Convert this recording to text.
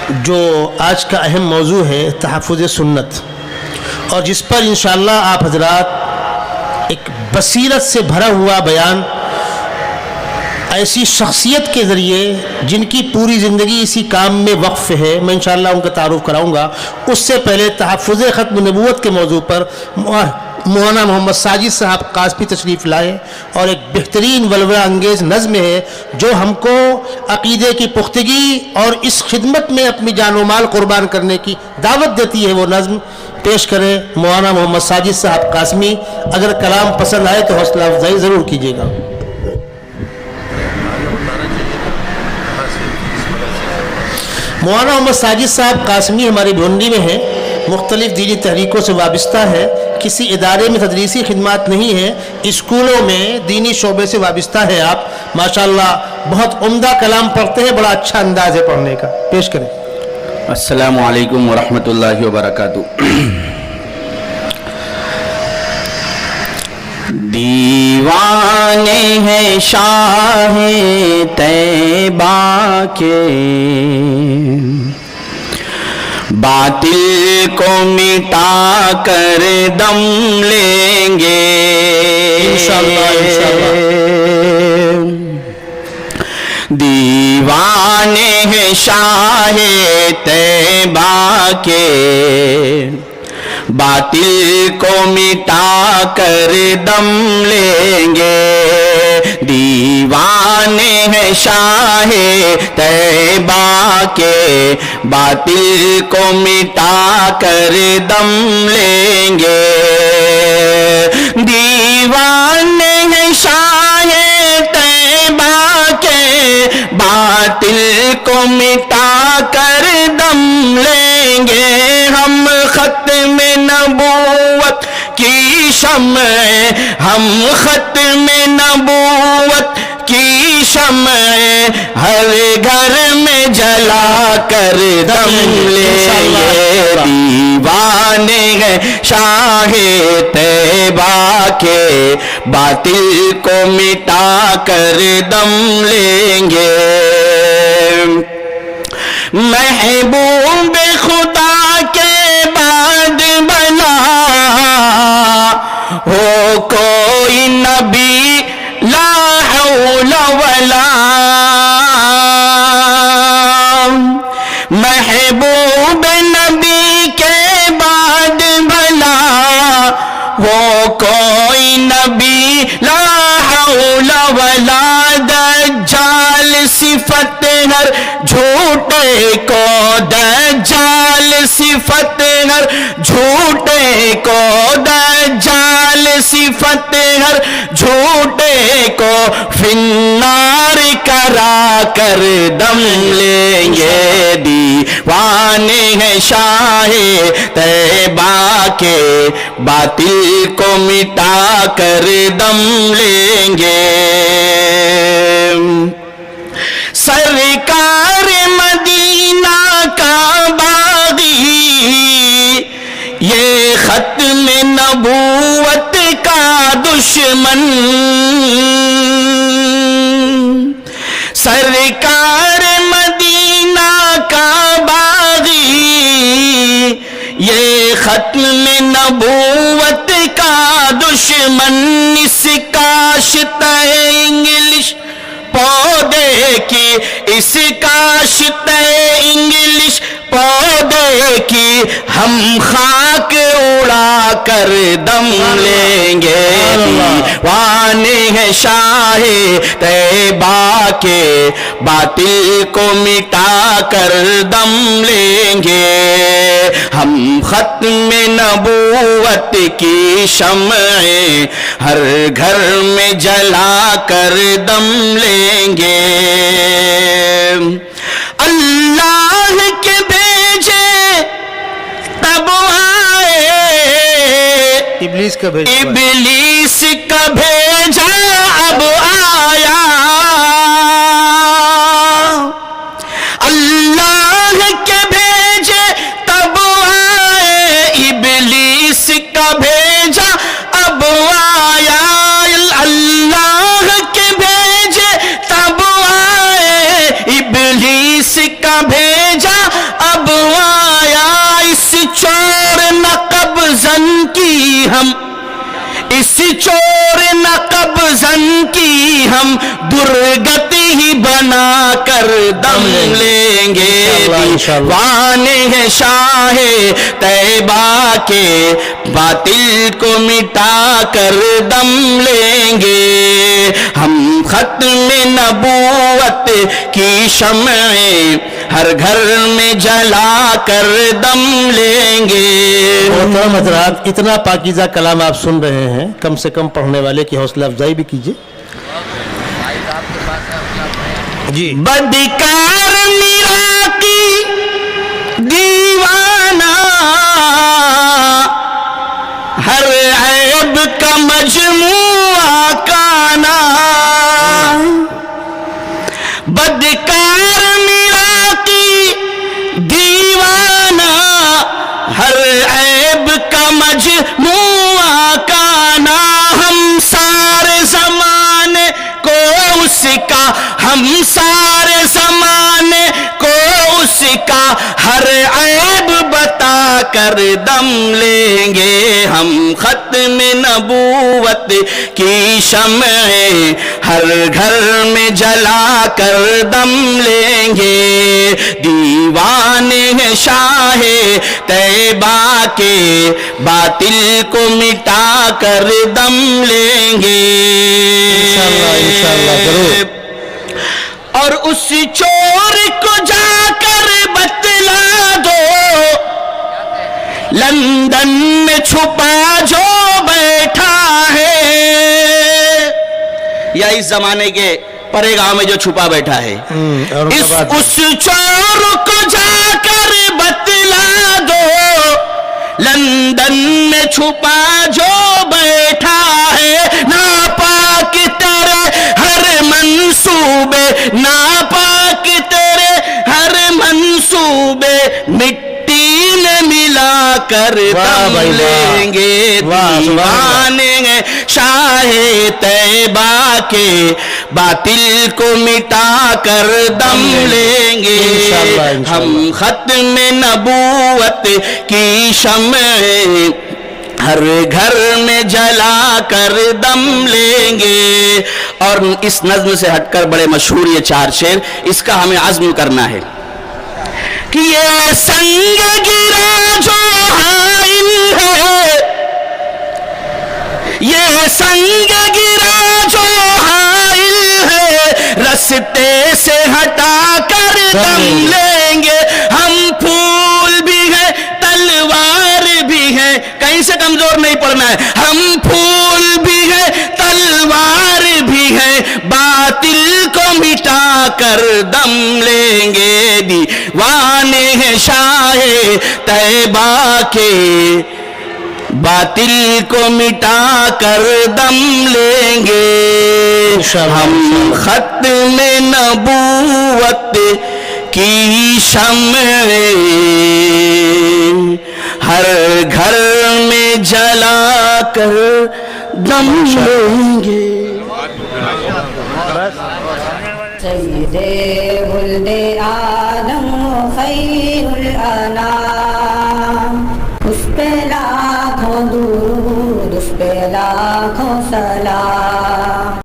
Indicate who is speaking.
Speaker 1: جو آج کا اہم موضوع ہے تحفظ سنت، اور جس پر انشاءاللہ آپ حضرات ایک بصیرت سے بھرا ہوا بیان ایسی شخصیت کے ذریعے جن کی پوری زندگی اسی کام میں وقف ہے، میں انشاءاللہ ان کا تعارف کراؤں گا۔ اس سے پہلے تحفظ ختم نبوت کے موضوع پر مولانا محمد ساجد صاحب قاسمی تشریف لائے، اور ایک بہترین ولولہ انگیز نظم ہے جو ہم کو عقیدے کی پختگی اور اس خدمت میں اپنی جان و مال قربان کرنے کی دعوت دیتی ہے۔ وہ نظم پیش کرے مولانا محمد ساجد صاحب قاسمی۔ اگر کلام پسند آئے تو حوصلہ افزائی ضرور کیجیے گا۔ مولانا محمد ساجد صاحب قاسمی ہماری بھونڈی میں ہیں، مختلف دینی تحریکوں سے وابستہ ہے، کسی ادارے میں تدریسی خدمات نہیں ہے، اسکولوں میں دینی شعبے سے وابستہ ہے۔ آپ ماشاءاللہ بہت عمدہ کلام پڑھتے ہیں، بڑا اچھا انداز ہے پڑھنے کا، پیش کریں۔
Speaker 2: السلام علیکم ورحمۃ اللہ وبرکاتہ۔ دیوانے ہیں شاہ طیبہ کے، باطل کو مٹا کر دم لیں گے
Speaker 1: انشاءاللہ انشاءاللہ۔
Speaker 2: دیوانے ہیں شاہ طیبہ کے، باطل کو مٹا کر دم لیں گے۔ دیوانے ہیں شاہ طیبہ کے، باطل کو مٹا کر دم لیں گے۔ دیوانے ہیں شاہ طیبہ کے، باطل کو مٹا کر دم لیں گے۔ ہم ختم نبوت کی شمع، ہم ختم نبوت کی شمع، ہر گھر میں جلا کر دم لیں گے۔ دیوانے ہیں شاہ طیبہ کے، باطل کو مٹا کر دم لیں گے۔ محبوب خدا کے بعد بنا ہو کوئی نبی، لا حول ولا۔ محبوب نبی کے بعد بھلا ہو کوئی نبی، لا حول ولا۔ دجال صفت ہر جھوٹے کو، دجال صفت ہر جھوٹے کو، دجال صفت ہر جھوٹے کو، فی النار کرا کر دم لیں گے۔ دیوانے ہیں شاہ طیبہ کے، باطل کو مٹا کر دم لیں گے۔ سرکار مدینہ کا باغی، یہ ختم نبوت کا دشمن۔ سرکار مدینہ کا باغی، یہ ختم نبوت کا دشمن۔ اس کاشت انگلش پودے کی، اس کاشت انگلش پودے کی، ہم خاک اڑا کر دم لیں گے۔ دیوانے ہیں شاہ طیبہ کے، باطل کو مٹا کر دم لیں گے۔ ہم ختم نبوت کی شمعیں ہر گھر میں جلا کر دم لیں گے۔ اللہ کے بھیجے تب آئے،
Speaker 1: ابلیس کا بھیجا
Speaker 2: ابلیس کا بھیجا اب آیا۔ اللہ کے بھیجے تب آئے، ابلیس کا بھیجا اب آیا۔ اللہ کے بھیجے تب آئے، ابلیس کا بھیجا ہم درگت ہی بنا کر دم لیں گے دیوانے ہیں شاہ طیبہ کے باطل کو مٹا کر دم لیں گے ہم ختم نبوت کی شمعیں ہر گھر میں جلا کر دم لیں گے
Speaker 1: محترم حضرات اتنا پاکیزہ کلام آپ سن رہے ہیں کم سے کم پڑھنے والے کی حوصلہ افزائی بھی کیجیے جی
Speaker 2: بدکار میرا کی دیوانہ ہر عیب کا مجموعہ کانا بدکار میرا کی دیوانہ ہر عیب کا مجموعہ کانا ہم سارے زمانے کو اس کا ہم سارے زمانے کو اس کا ہر عیب بتا کر دم لیں گے ہم ختم نبوت کی شمعیں ہر گھر میں جلا کر دم لیں گے دیوانے ہیں شاہ طیبہ کے باطل کو مٹا کر دم لیں گے
Speaker 1: انشاءاللہ ضرور
Speaker 2: اور اس چور کو جا کر بتلا دو لندن میں چھپا جو بیٹھا ہے یا اس زمانے کے پرے گاؤں میں جو چھپا بیٹھا ہے اس چور کو جا کر بتلا دو لندن میں چھپا جو بیٹھا ہے ناپاک تیرے ہر منصوبے ناپاک تیرے ہر منصوبے مٹی میں ملا کر دم لیں گے دیوانے ہیں شاہ طیبہ کے باطل کو مٹا کر دم لیں گے ہم ختم نبوت کی شمعیں ہر گھر میں جلا کر دم لیں گے اور اس نظم سے ہٹ کر بڑے مشہور یہ 4 شعر اس کا ہمیں عزم کرنا ہے کہ یہ سنگ گرا جو حائل ہے یہ سنگ گرا جو حائل ہے رستے سے ہٹا کر دم لیں گے ہم پھول بھی ہیں تلوار بھی ہیں کہیں سے کمزور نہیں پڑنا ہے ہم پھول بھی ہیں تلوار بھی ہیں باطل کو مٹا کر دم لیں گے دیوانے ہیں شاہ طیبہ کے باطل کو مٹا کر دم لیں گے ہم ختم نبوت کی شمعیں ہر گھر میں جلا کر دم لیں گے
Speaker 3: سید ولد آدم خیر الانام اس پہ لاکھوں درود اس پہ لاکھوں سلام